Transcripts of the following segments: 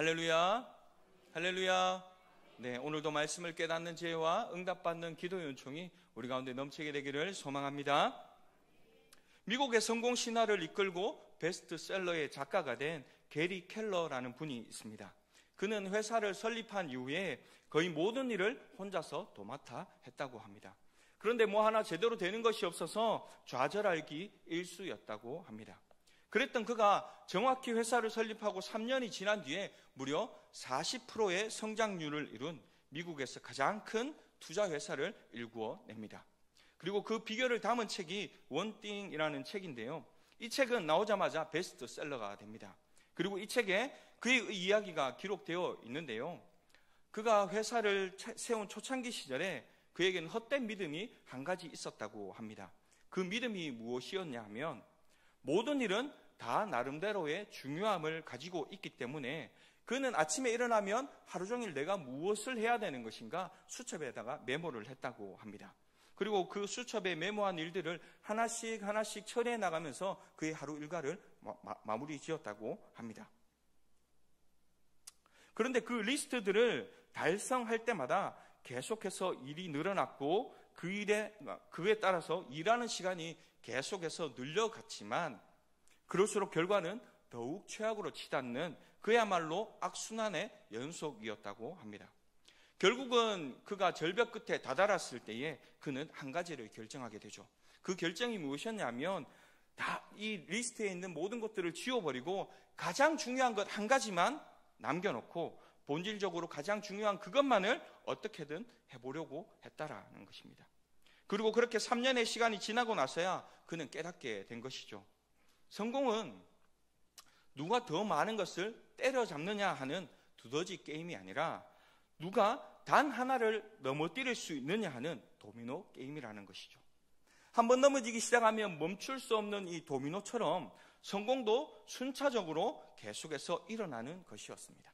할렐루야, 할렐루야. 네, 오늘도 말씀을 깨닫는 지혜와 응답받는 기도 요청이 우리 가운데 넘치게 되기를 소망합니다. 미국의 성공 신화를 이끌고 베스트셀러의 작가가 된 게리 켈러라는 분이 있습니다. 그는 회사를 설립한 이후에 거의 모든 일을 혼자서 도맡아 했다고 합니다. 그런데 뭐 하나 제대로 되는 것이 없어서 좌절하기 일쑤였다고 합니다. 그랬던 그가 정확히 회사를 설립하고 3년이 지난 뒤에 무려 40%의 성장률을 이룬 미국에서 가장 큰 투자 회사를 일구어냅니다. 그리고 그 비결을 담은 책이 원띵이라는 책인데요. 이 책은 나오자마자 베스트셀러가 됩니다. 그리고 이 책에 그의 이야기가 기록되어 있는데요. 그가 회사를 세운 초창기 시절에 그에게는 헛된 믿음이 한 가지 있었다고 합니다. 그 믿음이 무엇이었냐 하면 모든 일은 다 나름대로의 중요함을 가지고 있기 때문에 그는 아침에 일어나면 하루 종일 내가 무엇을 해야 되는 것인가 수첩에다가 메모를 했다고 합니다. 그리고 그 수첩에 메모한 일들을 하나씩 처리해 나가면서 그의 하루 일과를 마무리 지었다고 합니다. 그런데 그 리스트들을 달성할 때마다 계속해서 일이 늘어났고 그에 따라서 일하는 시간이 계속해서 늘려갔지만 그럴수록 결과는 더욱 최악으로 치닫는 그야말로 악순환의 연속이었다고 합니다. 결국은 그가 절벽 끝에 다다랐을 때에 그는 한 가지를 결정하게 되죠. 그 결정이 무엇이었냐면 다 이 리스트에 있는 모든 것들을 지워버리고 가장 중요한 것 한 가지만 남겨놓고 본질적으로 가장 중요한 그것만을 어떻게든 해보려고 했다라는 것입니다. 그리고 그렇게 3년의 시간이 지나고 나서야 그는 깨닫게 된 것이죠. 성공은 누가 더 많은 것을 때려잡느냐 하는 두더지 게임이 아니라 누가 단 하나를 넘어뜨릴 수 있느냐 하는 도미노 게임이라는 것이죠. 한번 넘어지기 시작하면 멈출 수 없는 이 도미노처럼 성공도 순차적으로 계속해서 일어나는 것이었습니다.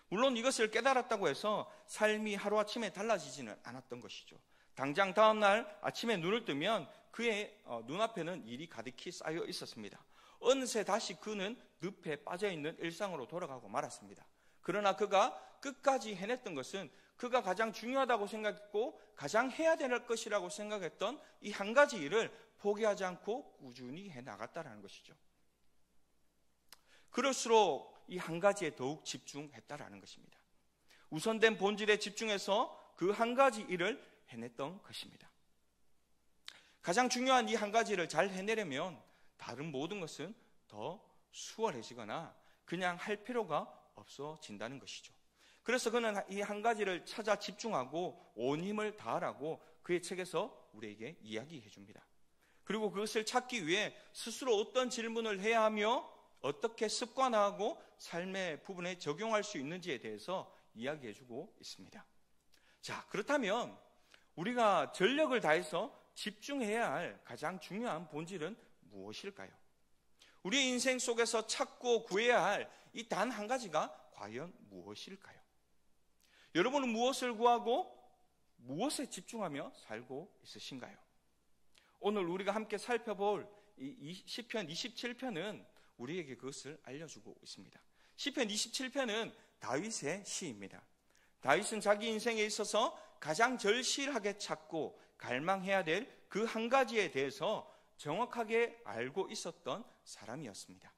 물론 이것을 깨달았다고 해서 삶이 하루아침에 달라지지는 않았던 것이죠. 당장 다음날 아침에 눈을 뜨면 그의 눈앞에는 일이 가득히 쌓여 있었습니다. 어느새 다시 그는 늪에 빠져있는 일상으로 돌아가고 말았습니다. 그러나 그가 끝까지 해냈던 것은 그가 가장 중요하다고 생각했고 가장 해야 될 것이라고 생각했던 이 한 가지 일을 포기하지 않고 꾸준히 해나갔다는 것이죠. 그럴수록 이 한 가지에 더욱 집중했다라는 것입니다. 우선된 본질에 집중해서 그 한 가지 일을 해냈던 것입니다. 가장 중요한 이 한 가지를 잘 해내려면 다른 모든 것은 더 수월해지거나 그냥 할 필요가 없어진다는 것이죠. 그래서 그는 이 한 가지를 찾아 집중하고 온 힘을 다하라고 그의 책에서 우리에게 이야기해 줍니다. 그리고 그것을 찾기 위해 스스로 어떤 질문을 해야 하며 어떻게 습관화하고 삶의 부분에 적용할 수 있는지에 대해서 이야기해 주고 있습니다. 자, 그렇다면 우리가 전력을 다해서 집중해야 할 가장 중요한 본질은 무엇일까요? 우리의 인생 속에서 찾고 구해야 할 이 단 한 가지가 과연 무엇일까요? 여러분은 무엇을 구하고 무엇에 집중하며 살고 있으신가요? 오늘 우리가 함께 살펴볼 이 시편 27편은 우리에게 그것을 알려주고 있습니다. 시편 27편은 다윗의 시입니다. 다윗은 자기 인생에 있어서 가장 절실하게 찾고 갈망해야 될 그 한 가지에 대해서 정확하게 알고 있었던 사람이었습니다.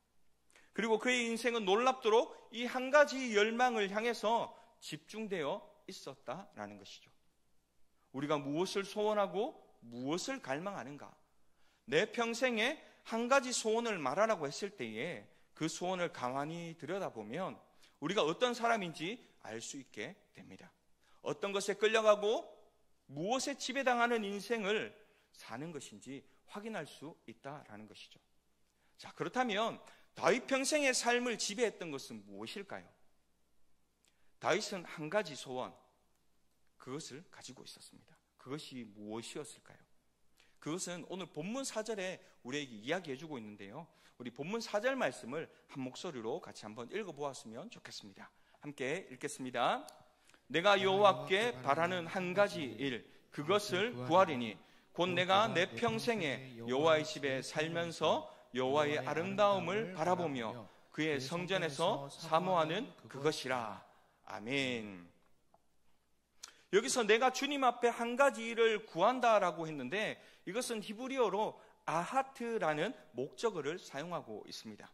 그리고 그의 인생은 놀랍도록 이 한 가지 열망을 향해서 집중되어 있었다라는 것이죠. 우리가 무엇을 소원하고 무엇을 갈망하는가? 내 평생에 한 가지 소원을 말하라고 했을 때에 그 소원을 가만히 들여다보면 우리가 어떤 사람인지 알 수 있게 됩니다. 어떤 것에 끌려가고 무엇에 지배당하는 인생을 사는 것인지 확인할 수 있다라는 것이죠. 자, 그렇다면 다윗 평생의 삶을 지배했던 것은 무엇일까요? 다윗은 한 가지 소원, 그것을 가지고 있었습니다. 그것이 무엇이었을까요? 그것은 오늘 본문 4절에 우리에게 이야기해주고 있는데요. 우리 본문 4절 말씀을 한 목소리로 같이 한번 읽어보았으면 좋겠습니다. 함께 읽겠습니다. 내가 여호와께 바라는 한 가지 일, 그것을 구하리니 곧 내가 내 평생에 여호와의 집에 살면서 여호와의 아름다움을 바라보며 그의 성전에서 사모하는 그것이라. 아멘. 여기서 내가 주님 앞에 한 가지 일을 구한다라고 했는데 이것은 히브리어로 아하트라는 목적어를 사용하고 있습니다.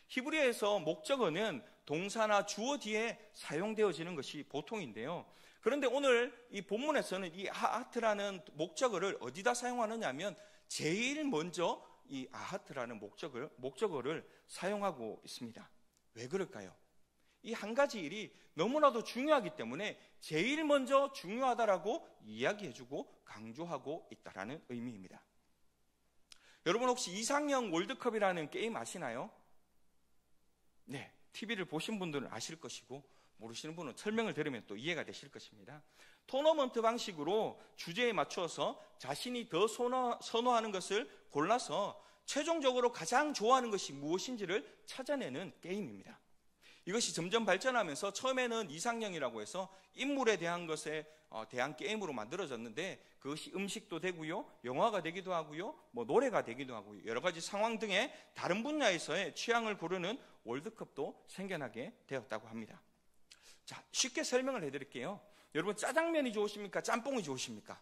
히브리어에서 목적어는 동사나 주어 뒤에 사용되어지는 것이 보통인데요. 그런데 오늘 이 본문에서는 이 아하트라는 목적어를 어디다 사용하느냐 하면 제일 먼저 이 아하트라는 목적어를 사용하고 있습니다. 왜 그럴까요? 이 한 가지 일이 너무나도 중요하기 때문에 제일 먼저 중요하다라고 이야기해주고 강조하고 있다라는 의미입니다. 여러분 혹시 이상형 월드컵이라는 게임 아시나요? 네, TV를 보신 분들은 아실 것이고 모르시는 분은 설명을 들으면 또 이해가 되실 것입니다. 토너먼트 방식으로 주제에 맞추어서 자신이 더 선호하는 것을 골라서 최종적으로 가장 좋아하는 것이 무엇인지를 찾아내는 게임입니다. 이것이 점점 발전하면서 처음에는 이상형이라고 해서 인물에 대한 것에 대한 게임으로 만들어졌는데 그것이 음식도 되고요, 영화가 되기도 하고요, 노래가 되기도 하고요, 여러 가지 상황 등의 다른 분야에서의 취향을 고르는 월드컵도 생겨나게 되었다고 합니다. 자, 쉽게 설명을 해드릴게요. 여러분 짜장면이 좋으십니까? 짬뽕이 좋으십니까?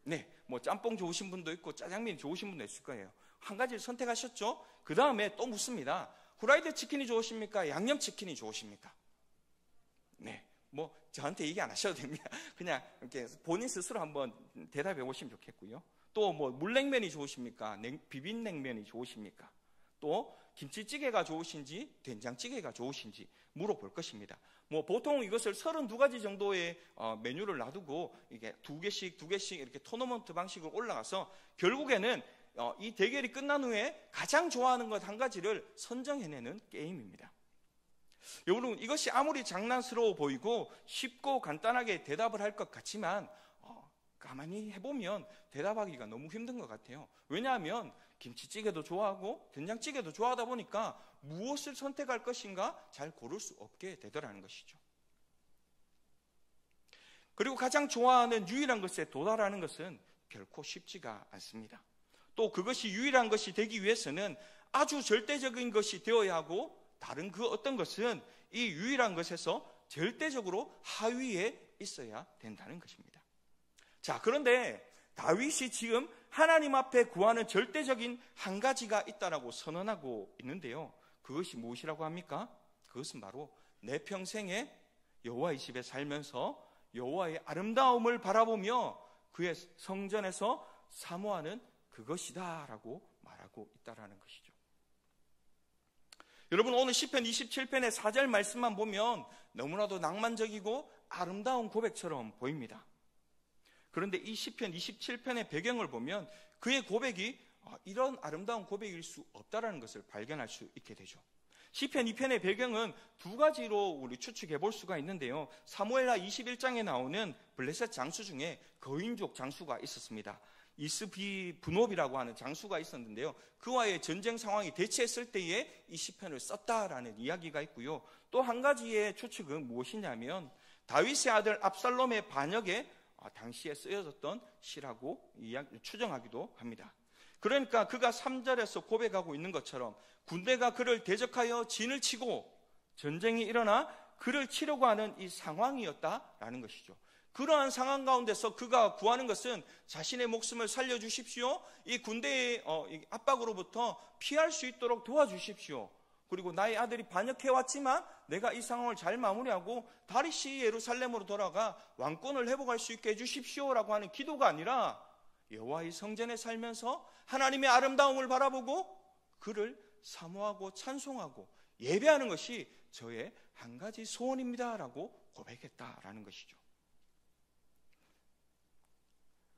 네, 짬뽕 좋으신 분도 있고 짜장면이 좋으신 분도 있을 거예요. 한 가지를 선택하셨죠? 그 다음에 또 묻습니다. 후라이드 치킨이 좋으십니까? 양념 치킨이 좋으십니까? 네, 저한테 얘기 안 하셔도 됩니다. 그냥 이렇게 본인 스스로 한번 대답해 보시면 좋겠고요. 또 물냉면이 좋으십니까? 비빔냉면이 좋으십니까? 또 김치찌개가 좋으신지 된장찌개가 좋으신지 물어볼 것입니다. 보통 이것을 32가지 정도의 메뉴를 놔두고 이게 두 개씩 이렇게 토너먼트 방식으로 올라가서 결국에는 이 대결이 끝난 후에 가장 좋아하는 것 한 가지를 선정해내는 게임입니다. 여러분 이것이 아무리 장난스러워 보이고 쉽고 간단하게 대답을 할 것 같지만 가만히 해보면 대답하기가 너무 힘든 것 같아요. 왜냐하면 김치찌개도 좋아하고 된장찌개도 좋아하다 보니까 무엇을 선택할 것인가 잘 고를 수 없게 되더라는 것이죠. 그리고 가장 좋아하는 유일한 것에 도달하는 것은 결코 쉽지가 않습니다. 또 그것이 유일한 것이 되기 위해서는 아주 절대적인 것이 되어야 하고 다른 그 어떤 것은 이 유일한 것에서 절대적으로 하위에 있어야 된다는 것입니다. 자, 그런데 다윗이 지금 하나님 앞에 구하는 절대적인 한 가지가 있다라고 선언하고 있는데요. 그것이 무엇이라고 합니까? 그것은 바로 내 평생에 여호와의 집에 살면서 여호와의 아름다움을 바라보며 그의 성전에서 사모하는 그것이다 라고 말하고 있다라는 것이죠. 여러분 오늘 시편 27편의 4절 말씀만 보면 너무나도 낭만적이고 아름다운 고백처럼 보입니다. 그런데 이 시편 27편의 배경을 보면 그의 고백이 이런 아름다운 고백일 수 없다라는 것을 발견할 수 있게 되죠. 시편 2편의 배경은 두 가지로 우리 추측해 볼 수가 있는데요. 사무엘하 21장에 나오는 블레셋 장수 중에 거인족 장수가 있었습니다. 이스비브놉이라고 하는 장수가 있었는데요. 그와의 전쟁 상황이 대치했을 때에 이 시편을 썼다라는 이야기가 있고요. 또 한 가지의 추측은 무엇이냐면 다윗의 아들 압살롬의 반역에 당시에 쓰여졌던 시라고 추정하기도 합니다. 그러니까 그가 3절에서 고백하고 있는 것처럼 군대가 그를 대적하여 진을 치고 전쟁이 일어나 그를 치려고 하는 이 상황이었다라는 것이죠. 그러한 상황 가운데서 그가 구하는 것은 자신의 목숨을 살려주십시오. 이 군대의 압박으로부터 피할 수 있도록 도와주십시오. 그리고 나의 아들이 반역해왔지만 내가 이 상황을 잘 마무리하고 다시 예루살렘으로 돌아가 왕권을 회복할 수 있게 해주십시오라고 하는 기도가 아니라 여호와의 성전에 살면서 하나님의 아름다움을 바라보고 그를 사모하고 찬송하고 예배하는 것이 저의 한 가지 소원입니다라고 고백했다라는 것이죠.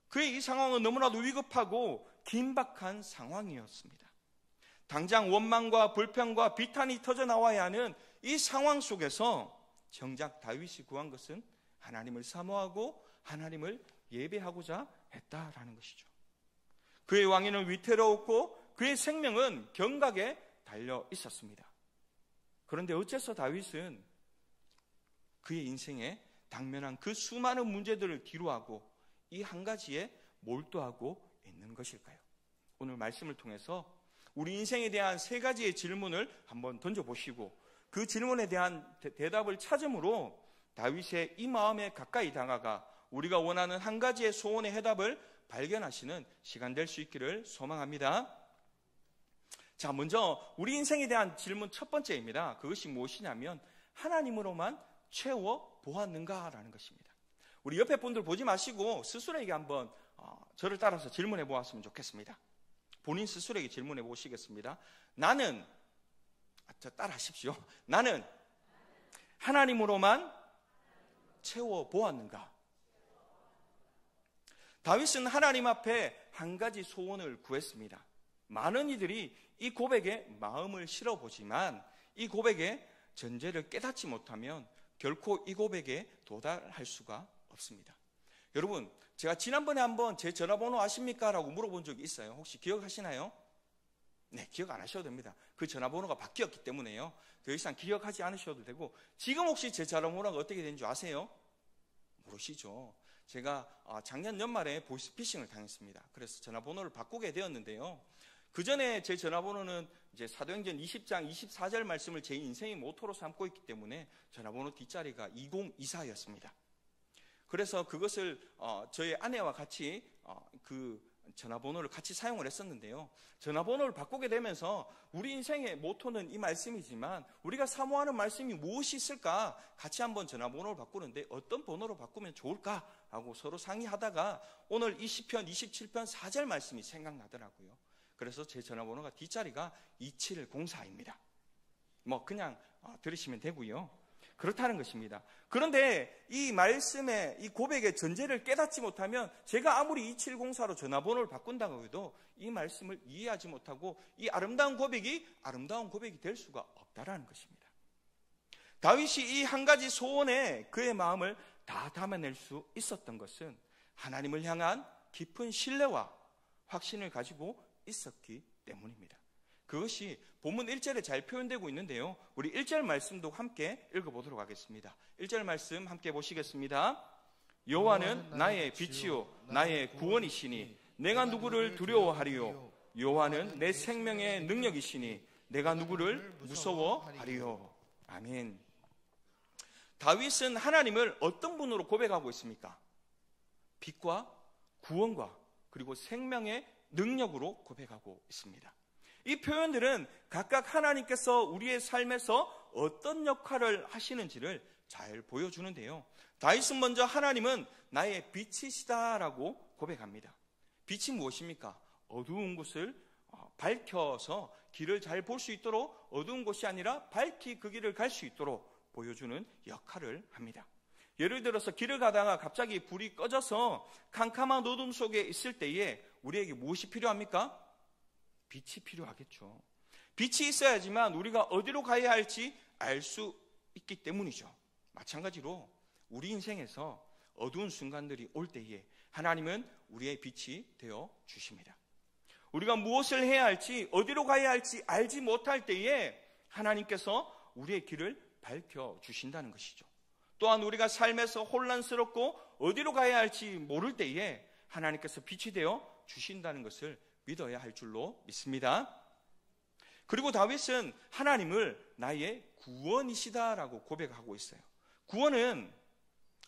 그의 이 상황은 너무나도 위급하고 긴박한 상황이었습니다. 당장 원망과 불평과 비탄이 터져 나와야 하는 이 상황 속에서 정작 다윗이 구한 것은 하나님을 사모하고 하나님을 예배하고자 했다라는 것이죠. 그의 왕위는 위태로웠고 그의 생명은 경각에 달려 있었습니다. 그런데 어째서 다윗은 그의 인생에 당면한 그 수많은 문제들을 뒤로하고 이 한 가지에 몰두하고 있는 것일까요? 오늘 말씀을 통해서 우리 인생에 대한 세 가지의 질문을 한번 던져보시고 그 질문에 대한 대답을 찾음으로 다윗의 이 마음에 가까이 다가가 우리가 원하는 한 가지의 소원의 해답을 발견하시는 시간 될 수 있기를 소망합니다. 자, 먼저 우리 인생에 대한 질문 첫 번째입니다. 그것이 무엇이냐면 하나님으로만 채워 보았는가라는 것입니다. 우리 옆에 분들 보지 마시고 스스로에게 한번 저를 따라서 질문해 보았으면 좋겠습니다. 본인 스스로에게 질문해 보시겠습니다. 나는, 저 따라 하십시오. 나는 하나님으로만 채워 보았는가? 다윗은 하나님 앞에 한 가지 소원을 구했습니다. 많은 이들이 이 고백에 마음을 실어보지만 이 고백의 전제를 깨닫지 못하면 결코 이 고백에 도달할 수가 없습니다. 여러분, 제가 지난번에 한번 제 전화번호 아십니까? 라고 물어본 적이 있어요. 혹시 기억하시나요? 네, 기억 안 하셔도 됩니다. 그 전화번호가 바뀌었기 때문에요. 더 이상 기억하지 않으셔도 되고, 지금 혹시 제 전화번호가 어떻게 되는 줄 아세요? 모르시죠? 제가 작년 연말에 보이스피싱을 당했습니다. 그래서 전화번호를 바꾸게 되었는데요. 그 전에 제 전화번호는 이제 사도행전 20장 24절 말씀을 제 인생의 모토로 삼고 있기 때문에 전화번호 뒷자리가 2024였습니다. 그래서 그것을 저희 아내와 같이 그 전화번호를 같이 사용을 했었는데요. 전화번호를 바꾸게 되면서 우리 인생의 모토는 이 말씀이지만 우리가 사모하는 말씀이 무엇이 있을까? 같이 한번 전화번호를 바꾸는데 어떤 번호로 바꾸면 좋을까? 하고 서로 상의하다가 오늘 이 시편 27편 4절 말씀이 생각나더라고요. 그래서 제 전화번호가 뒷자리가 2704입니다. 뭐 그냥 들으시면 되고요. 그렇다는 것입니다. 그런데 이 말씀의 이 고백의 전제를 깨닫지 못하면 제가 아무리 2704로 전화번호를 바꾼다고 해도 이 말씀을 이해하지 못하고 이 아름다운 고백이 될 수가 없다라는 것입니다. 다윗이 이 한 가지 소원에 그의 마음을 다 담아낼 수 있었던 것은 하나님을 향한 깊은 신뢰와 확신을 가지고 있었기 때문입니다. 그것이 본문 1절에 잘 표현되고 있는데요. 우리 1절 말씀도 함께 읽어보도록 하겠습니다. 1절 말씀 함께 보시겠습니다. 여호와는 나의 빛이요 나의 구원이시니 내가 누구를 두려워하리요. 여호와는 내 생명의 능력이시니 내가 누구를 무서워하리요. 아멘. 다윗은 하나님을 어떤 분으로 고백하고 있습니까? 빛과 구원과 그리고 생명의 능력으로 고백하고 있습니다. 이 표현들은 각각 하나님께서 우리의 삶에서 어떤 역할을 하시는지를 잘 보여주는데요. 다윗은 먼저 하나님은 나의 빛이시다라고 고백합니다. 빛이 무엇입니까? 어두운 곳을 밝혀서 길을 잘 볼 수 있도록 어두운 곳이 아니라 밝히 그 길을 갈 수 있도록 보여주는 역할을 합니다. 예를 들어서 길을 가다가 갑자기 불이 꺼져서 캄캄한 어둠 속에 있을 때에 우리에게 무엇이 필요합니까? 빛이 필요하겠죠. 빛이 있어야지만 우리가 어디로 가야 할지 알 수 있기 때문이죠. 마찬가지로 우리 인생에서 어두운 순간들이 올 때에 하나님은 우리의 빛이 되어 주십니다. 우리가 무엇을 해야 할지 어디로 가야 할지 알지 못할 때에 하나님께서 우리의 길을 밝혀 주신다는 것이죠. 또한 우리가 삶에서 혼란스럽고 어디로 가야 할지 모를 때에 하나님께서 빛이 되어 주신다는 것을 믿어야 할 줄로 믿습니다. 그리고 다윗은 하나님을 나의 구원이시다라고 고백하고 있어요. 구원은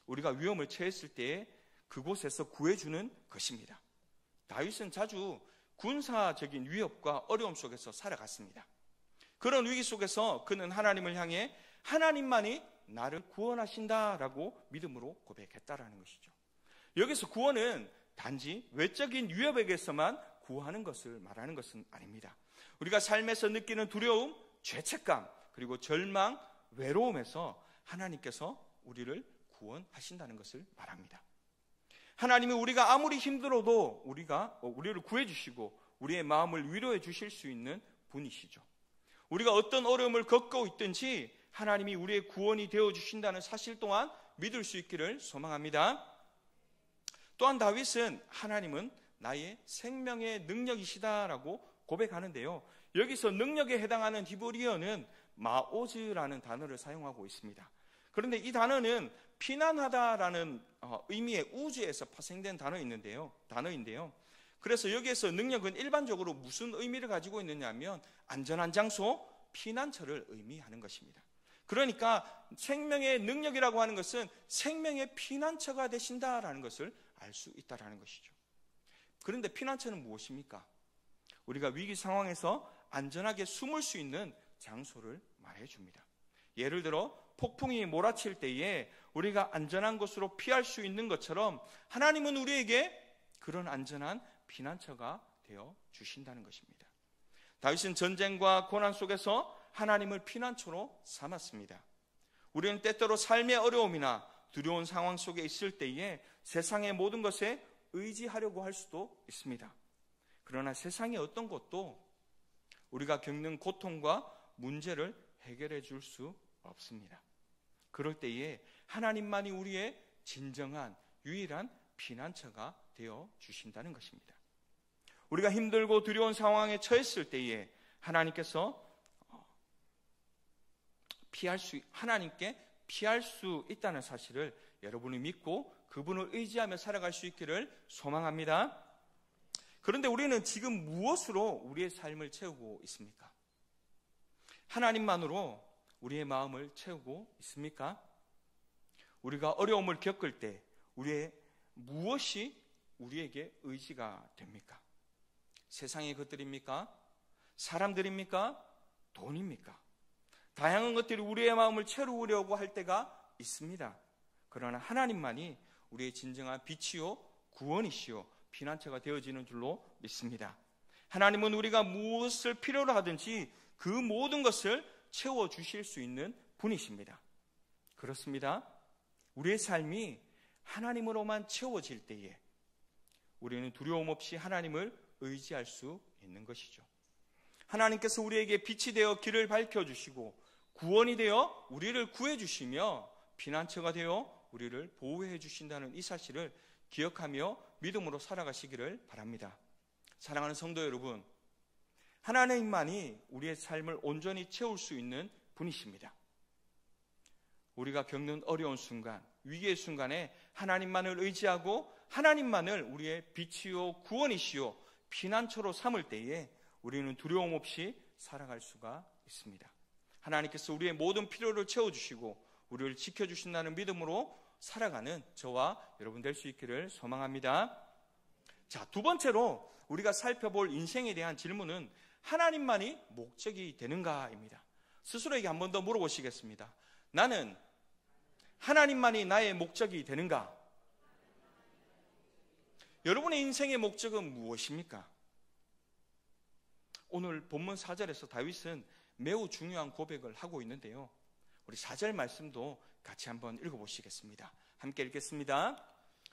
우리가 위험을 처했을 때에 그곳에서 구해주는 것입니다. 다윗은 자주 군사적인 위협과 어려움 속에서 살아갔습니다. 그런 위기 속에서 그는 하나님을 향해 하나님만이 나를 구원하신다라고 믿음으로 고백했다라는 것이죠. 여기서 구원은 단지 외적인 위협에게서만 구하는 것을 말하는 것은 아닙니다. 우리가 삶에서 느끼는 두려움, 죄책감, 그리고 절망, 외로움에서 하나님께서 우리를 구원하신다는 것을 말합니다. 하나님은 우리가 아무리 힘들어도 우리를 구해주시고 우리의 마음을 위로해 주실 수 있는 분이시죠. 우리가 어떤 어려움을 겪고 있든지 하나님이 우리의 구원이 되어주신다는 사실 또한 믿을 수 있기를 소망합니다. 또한 다윗은 하나님은 나의 생명의 능력이시다라고 고백하는데요. 여기서 능력에 해당하는 히브리어는 마오즈라는 단어를 사용하고 있습니다. 그런데 이 단어는 피난하다라는 의미의 우주에서 파생된 단어인데요. 그래서 여기에서 능력은 일반적으로 무슨 의미를 가지고 있느냐 하면 안전한 장소, 피난처를 의미하는 것입니다. 그러니까 생명의 능력이라고 하는 것은 생명의 피난처가 되신다라는 것을 알 수 있다라는 것이죠. 그런데 피난처는 무엇입니까? 우리가 위기 상황에서 안전하게 숨을 수 있는 장소를 말해줍니다. 예를 들어 폭풍이 몰아칠 때에 우리가 안전한 곳으로 피할 수 있는 것처럼 하나님은 우리에게 그런 안전한 피난처가 되어 주신다는 것입니다. 다윗은 전쟁과 고난 속에서 하나님을 피난처로 삼았습니다. 우리는 때때로 삶의 어려움이나 두려운 상황 속에 있을 때에 세상의 모든 것에 의지하려고 할 수도 있습니다. 그러나 세상의 어떤 것도 우리가 겪는 고통과 문제를 해결해 줄 수 없습니다. 그럴 때에 하나님만이 우리의 진정한 유일한 피난처가 되어 주신다는 것입니다. 우리가 힘들고 두려운 상황에 처했을 때에 하나님께서 하나님께 피할 수 있다는 사실을 여러분이 믿고 그분을 의지하며 살아갈 수 있기를 소망합니다. 그런데 우리는 지금 무엇으로 우리의 삶을 채우고 있습니까? 하나님만으로 우리의 마음을 채우고 있습니까? 우리가 어려움을 겪을 때 우리의 무엇이 우리에게 의지가 됩니까? 세상의 것들입니까? 사람들입니까? 돈입니까? 다양한 것들이 우리의 마음을 채우려고 할 때가 있습니다. 그러나 하나님만이 우리의 진정한 빛이요 구원이시요 피난처가 되어지는 줄로 믿습니다. 하나님은 우리가 무엇을 필요로 하든지 그 모든 것을 채워주실 수 있는 분이십니다. 그렇습니다. 우리의 삶이 하나님으로만 채워질 때에 우리는 두려움 없이 하나님을 의지할 수 있는 것이죠. 하나님께서 우리에게 빛이 되어 길을 밝혀주시고 구원이 되어 우리를 구해주시며 피난처가 되어 우리를 보호해 주신다는 이 사실을 기억하며 믿음으로 살아가시기를 바랍니다. 사랑하는 성도 여러분, 하나님만이 우리의 삶을 온전히 채울 수 있는 분이십니다. 우리가 겪는 어려운 순간, 위기의 순간에 하나님만을 의지하고 하나님만을 우리의 빛이요 구원이시요 피난처로 삼을 때에 우리는 두려움 없이 살아갈 수가 있습니다. 하나님께서 우리의 모든 필요를 채워주시고 우리를 지켜주신다는 믿음으로 살아가는 저와 여러분 될 수 있기를 소망합니다. 자, 두 번째로 우리가 살펴볼 인생에 대한 질문은 하나님만이 목적이 되는가입니다. 스스로에게 한 번 더 물어보시겠습니다. 나는 하나님만이 나의 목적이 되는가? 여러분의 인생의 목적은 무엇입니까? 오늘 본문 4절에서 다윗은 매우 중요한 고백을 하고 있는데요. 우리 4절 말씀도 같이 한번 읽어보시겠습니다. 함께 읽겠습니다.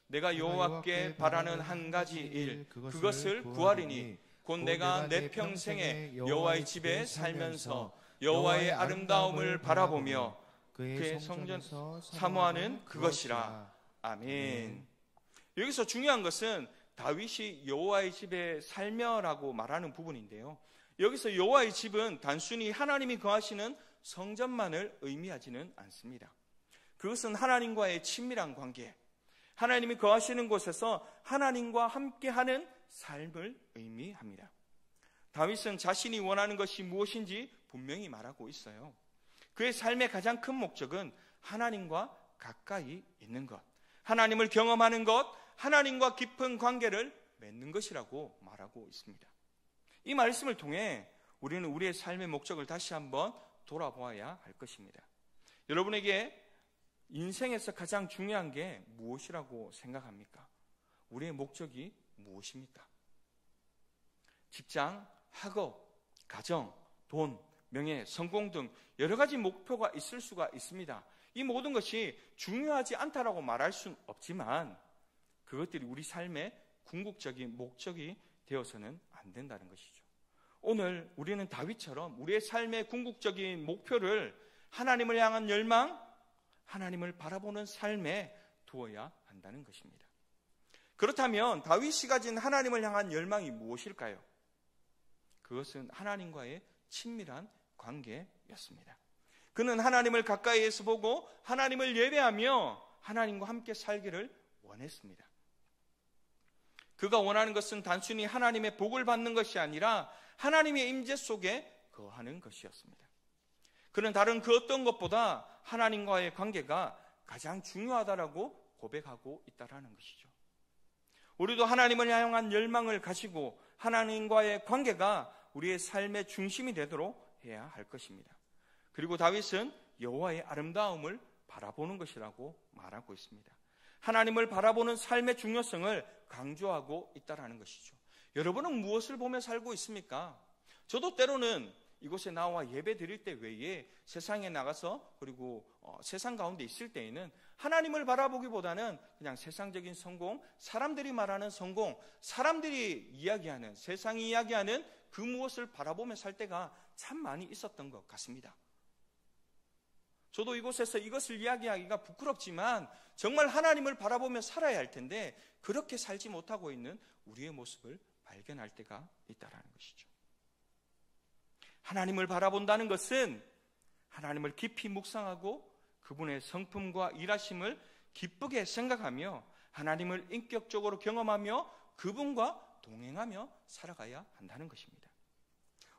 내가 여호와께 바라는 한 가지 일, 그것을 구하리니 곧 내가 내 평생에 여호와의 집에 살면서 여호와의 아름다움을 바라보며 그의 성전에서 사모하는 그것이라. 아멘. 여기서 중요한 것은 다윗이 여호와의 집에 살며라고 말하는 부분인데요. 여기서 여호와의 집은 단순히 하나님이 거하시는 성전만을 의미하지는 않습니다. 그것은 하나님과의 친밀한 관계, 하나님이 거하시는 곳에서 하나님과 함께하는 삶을 의미합니다. 다윗은 자신이 원하는 것이 무엇인지 분명히 말하고 있어요. 그의 삶의 가장 큰 목적은 하나님과 가까이 있는 것, 하나님을 경험하는 것, 하나님과 깊은 관계를 맺는 것이라고 말하고 있습니다. 이 말씀을 통해 우리는 우리의 삶의 목적을 다시 한번 돌아보아야 할 것입니다. 여러분에게 인생에서 가장 중요한 게 무엇이라고 생각합니까? 우리의 목적이 무엇입니까? 직장, 학업, 가정, 돈, 명예, 성공 등 여러 가지 목표가 있을 수가 있습니다. 이 모든 것이 중요하지 않다라고 말할 수는 없지만 그것들이 우리 삶의 궁극적인 목적이 되어서는 안 된다는 것이죠. 오늘 우리는 다윗처럼 우리의 삶의 궁극적인 목표를 하나님을 향한 열망, 하나님을 바라보는 삶에 두어야 한다는 것입니다. 그렇다면 다윗이 가진 하나님을 향한 열망이 무엇일까요? 그것은 하나님과의 친밀한 관계였습니다. 그는 하나님을 가까이에서 보고 하나님을 예배하며 하나님과 함께 살기를 원했습니다. 그가 원하는 것은 단순히 하나님의 복을 받는 것이 아니라 하나님의 임재 속에 거하는 것이었습니다. 그는 다른 그 어떤 것보다 하나님과의 관계가 가장 중요하다라고 고백하고 있다라는 것이죠. 우리도 하나님을 향한 열망을 가지고 하나님과의 관계가 우리의 삶의 중심이 되도록 해야 할 것입니다. 그리고 다윗은 여호와의 아름다움을 바라보는 것이라고 말하고 있습니다. 하나님을 바라보는 삶의 중요성을 강조하고 있다는 것이죠. 여러분은 무엇을 보며 살고 있습니까? 저도 때로는 이곳에 나와 예배 드릴 때 외에 세상에 나가서 그리고 세상 가운데 있을 때에는 하나님을 바라보기보다는 그냥 세상적인 성공, 사람들이 말하는 성공, 사람들이 이야기하는, 세상이 이야기하는 그 무엇을 바라보며 살 때가 참 많이 있었던 것 같습니다. 저도 이곳에서 이것을 이야기하기가 부끄럽지만 정말 하나님을 바라보며 살아야 할 텐데 그렇게 살지 못하고 있는 우리의 모습을 발견할 때가 있다는 것이죠. 하나님을 바라본다는 것은 하나님을 깊이 묵상하고 그분의 성품과 일하심을 기쁘게 생각하며 하나님을 인격적으로 경험하며 그분과 동행하며 살아가야 한다는 것입니다.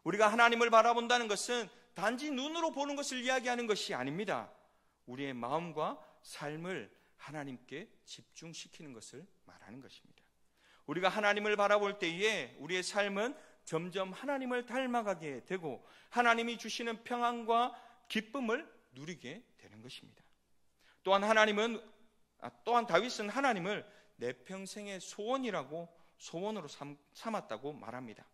우리가 하나님을 바라본다는 것은 단지 눈으로 보는 것을 이야기하는 것이 아닙니다. 우리의 마음과 삶을 하나님께 집중시키는 것을 말하는 것입니다. 우리가 하나님을 바라볼 때에 우리의 삶은 점점 하나님을 닮아가게 되고 하나님이 주시는 평안과 기쁨을 누리게 되는 것입니다. 또한 다윗은 하나님을 내 평생의 소원으로 삼았다고 말합니다.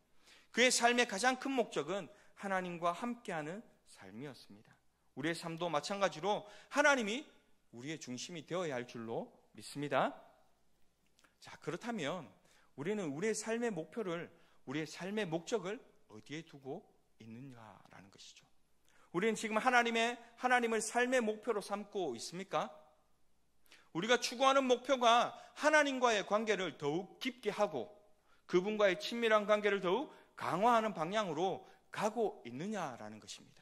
그의 삶의 가장 큰 목적은 하나님과 함께하는 삶이었습니다. 우리의 삶도 마찬가지로 하나님이 우리의 중심이 되어야 할 줄로 믿습니다. 자, 그렇다면 우리는 우리의 삶의 목표를, 우리의 삶의 목적을 어디에 두고 있느냐라는 것이죠. 우리는 지금 하나님을 삶의 목표로 삼고 있습니까? 우리가 추구하는 목표가 하나님과의 관계를 더욱 깊게 하고 그분과의 친밀한 관계를 더욱 강화하는 방향으로 가고 있느냐라는 것입니다.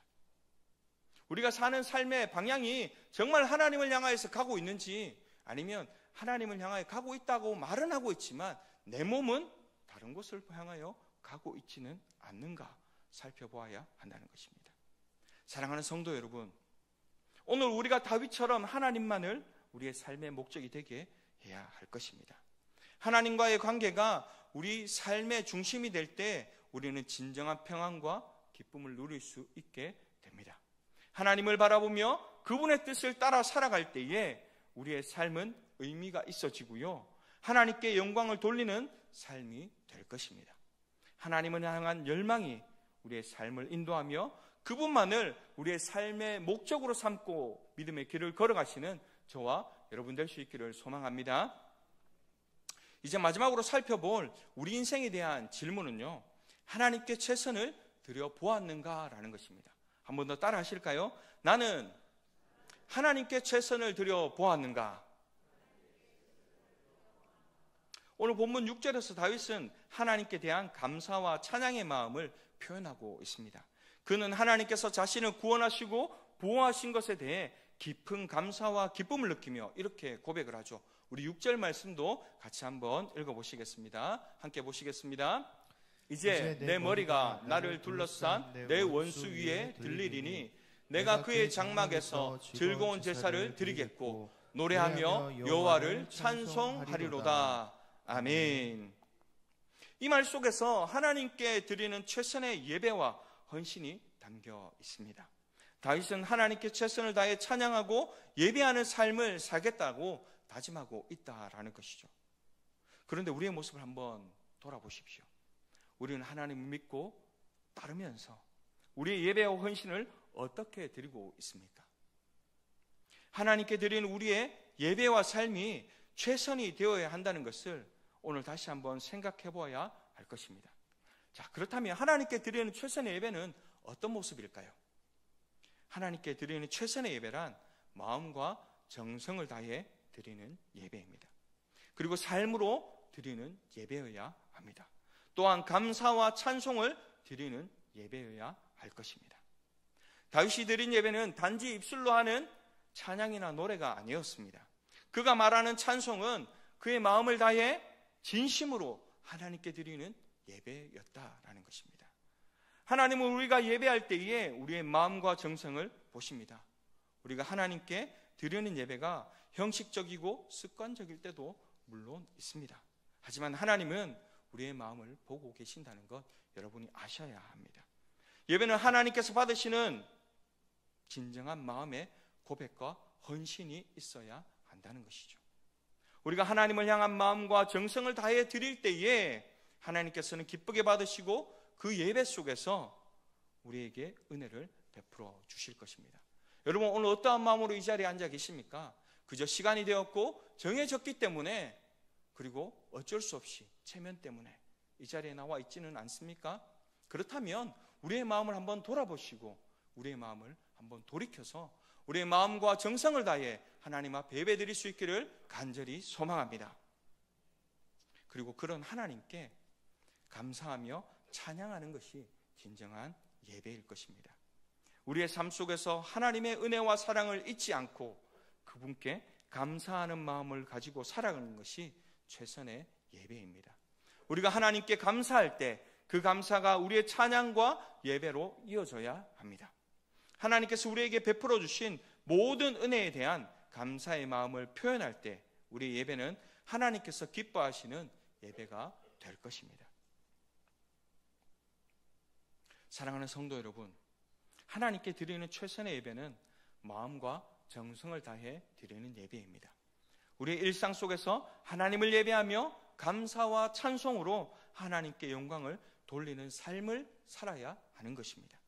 우리가 사는 삶의 방향이 정말 하나님을 향하여서 가고 있는지 아니면 하나님을 향하여 가고 있다고 말은 하고 있지만 내 몸은 다른 곳을 향하여 가고 있지는 않는가 살펴보아야 한다는 것입니다. 사랑하는 성도 여러분, 오늘 우리가 다윗처럼 하나님만을 우리의 삶의 목적이 되게 해야 할 것입니다. 하나님과의 관계가 우리 삶의 중심이 될 때 우리는 진정한 평안과 기쁨을 누릴 수 있게 됩니다. 하나님을 바라보며 그분의 뜻을 따라 살아갈 때에 우리의 삶은 의미가 있어지고요. 하나님께 영광을 돌리는 삶이 될 것입니다. 하나님을 향한 열망이 우리의 삶을 인도하며 그분만을 우리의 삶의 목적으로 삼고 믿음의 길을 걸어가시는 저와 여러분 될 수 있기를 소망합니다. 이제 마지막으로 살펴볼 우리 인생에 대한 질문은요, 하나님께 최선을 드려보았는가라는 것입니다. 한 번 더 따라 하실까요? 나는 하나님께 최선을 드려보았는가? 오늘 본문 6절에서 다윗은 하나님께 대한 감사와 찬양의 마음을 표현하고 있습니다. 그는 하나님께서 자신을 구원하시고 보호하신 것에 대해 깊은 감사와 기쁨을 느끼며 이렇게 고백을 하죠. 우리 6절 말씀도 같이 한번 읽어보시겠습니다. 함께 보시겠습니다. 이제 내 머리가 나를 둘러싼 내 원수 위에 들리리니 내가 그의 장막에서 즐거운 제사를 드리겠고 노래하며 여호와를 찬송하리로다. 아멘. 이 말 속에서 하나님께 드리는 최선의 예배와 헌신이 담겨 있습니다. 다윗은 하나님께 최선을 다해 찬양하고 예배하는 삶을 살겠다고 다짐하고 있다라는 것이죠. 그런데 우리의 모습을 한번 돌아보십시오. 우리는 하나님을 믿고 따르면서 우리의 예배와 헌신을 어떻게 드리고 있습니까? 하나님께 드리는 우리의 예배와 삶이 최선이 되어야 한다는 것을 오늘 다시 한번 생각해 보아야 할 것입니다. 자, 그렇다면 하나님께 드리는 최선의 예배는 어떤 모습일까요? 하나님께 드리는 최선의 예배란 마음과 정성을 다해 드리는 예배입니다. 그리고 삶으로 드리는 예배여야 합니다. 또한 감사와 찬송을 드리는 예배여야 할 것입니다. 다윗이 드린 예배는 단지 입술로 하는 찬양이나 노래가 아니었습니다. 그가 말하는 찬송은 그의 마음을 다해 진심으로 하나님께 드리는 예배였다라는 것입니다. 하나님은 우리가 예배할 때에 우리의 마음과 정성을 보십니다. 우리가 하나님께 드리는 예배가 형식적이고 습관적일 때도 물론 있습니다. 하지만 하나님은 우리의 마음을 보고 계신다는 것 여러분이 아셔야 합니다. 예배는 하나님께서 받으시는 진정한 마음의 고백과 헌신이 있어야 한다는 것이죠. 우리가 하나님을 향한 마음과 정성을 다해 드릴 때에 하나님께서는 기쁘게 받으시고 그 예배 속에서 우리에게 은혜를 베풀어 주실 것입니다. 여러분, 오늘 어떠한 마음으로 이 자리에 앉아 계십니까? 그저 시간이 되었고 정해졌기 때문에, 그리고 어쩔 수 없이 체면 때문에 이 자리에 나와 있지는 않습니까? 그렇다면 우리의 마음을 한번 돌아보시고 우리의 마음을 한번 돌이켜서 우리의 마음과 정성을 다해 하나님 앞에 예배드릴 수 있기를 간절히 소망합니다. 그리고 그런 하나님께 감사하며 찬양하는 것이 진정한 예배일 것입니다. 우리의 삶 속에서 하나님의 은혜와 사랑을 잊지 않고 그분께 감사하는 마음을 가지고 살아가는 것이 최선의 예배입니다. 우리가 하나님께 감사할 때 그 감사가 우리의 찬양과 예배로 이어져야 합니다. 하나님께서 우리에게 베풀어 주신 모든 은혜에 대한 감사의 마음을 표현할 때 우리의 예배는 하나님께서 기뻐하시는 예배가 될 것입니다. 사랑하는 성도 여러분, 하나님께 드리는 최선의 예배는 마음과 정성을 다해 드리는 예배입니다. 우리의 일상 속에서 하나님을 예배하며 감사와 찬송으로 하나님께 영광을 돌리는 삶을 살아야 하는 것입니다.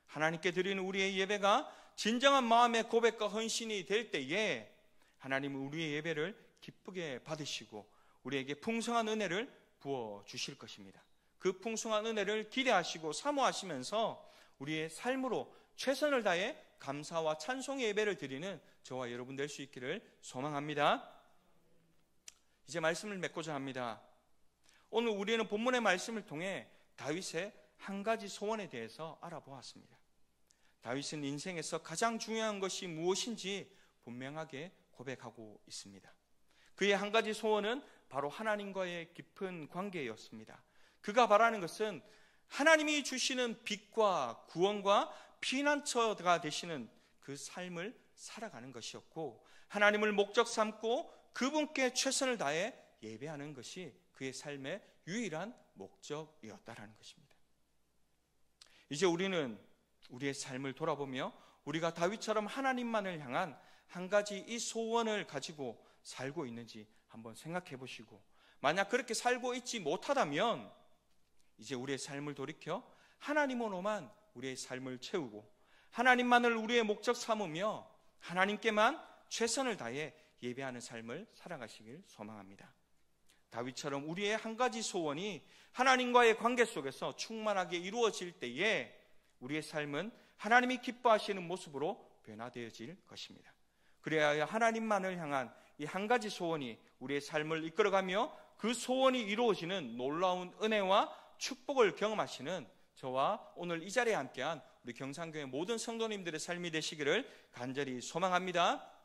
하나님께 드리는 우리의 예배가 진정한 마음의 고백과 헌신이 될 때에 하나님은 우리의 예배를 기쁘게 받으시고 우리에게 풍성한 은혜를 부어 주실 것입니다. 그 풍성한 은혜를 기대하시고 사모하시면서 우리의 삶으로 최선을 다해 감사와 찬송의 예배를 드리는 저와 여러분 될 수 있기를 소망합니다. 이제 말씀을 맺고자 합니다. 오늘 우리는 본문의 말씀을 통해 다윗의 한 가지 소원에 대해서 알아보았습니다. 다윗은 인생에서 가장 중요한 것이 무엇인지 분명하게 고백하고 있습니다. 그의 한 가지 소원은 바로 하나님과의 깊은 관계였습니다. 그가 바라는 것은 하나님이 주시는 빛과 구원과 피난처가 되시는 그 삶을 살아가는 것이었고, 하나님을 목적 삼고 그분께 최선을 다해 예배하는 것이 그의 삶의 유일한 목적이었다라는 것입니다. 이제 우리는 우리의 삶을 돌아보며 우리가 다윗처럼 하나님만을 향한 한 가지 이 소원을 가지고 살고 있는지 한번 생각해 보시고, 만약 그렇게 살고 있지 못하다면 이제 우리의 삶을 돌이켜 하나님으로만 우리의 삶을 채우고 하나님만을 우리의 목적 삼으며 하나님께만 최선을 다해 예배하는 삶을 살아가시길 소망합니다. 다윗처럼 우리의 한 가지 소원이 하나님과의 관계 속에서 충만하게 이루어질 때에 우리의 삶은 하나님이 기뻐하시는 모습으로 변화되어질 것입니다. 그래야 하나님만을 향한 이 한 가지 소원이 우리의 삶을 이끌어가며 그 소원이 이루어지는 놀라운 은혜와 축복을 경험하시는 저와 오늘 이 자리에 함께한 우리 경산교회 모든 성도님들의 삶이 되시기를 간절히 소망합니다.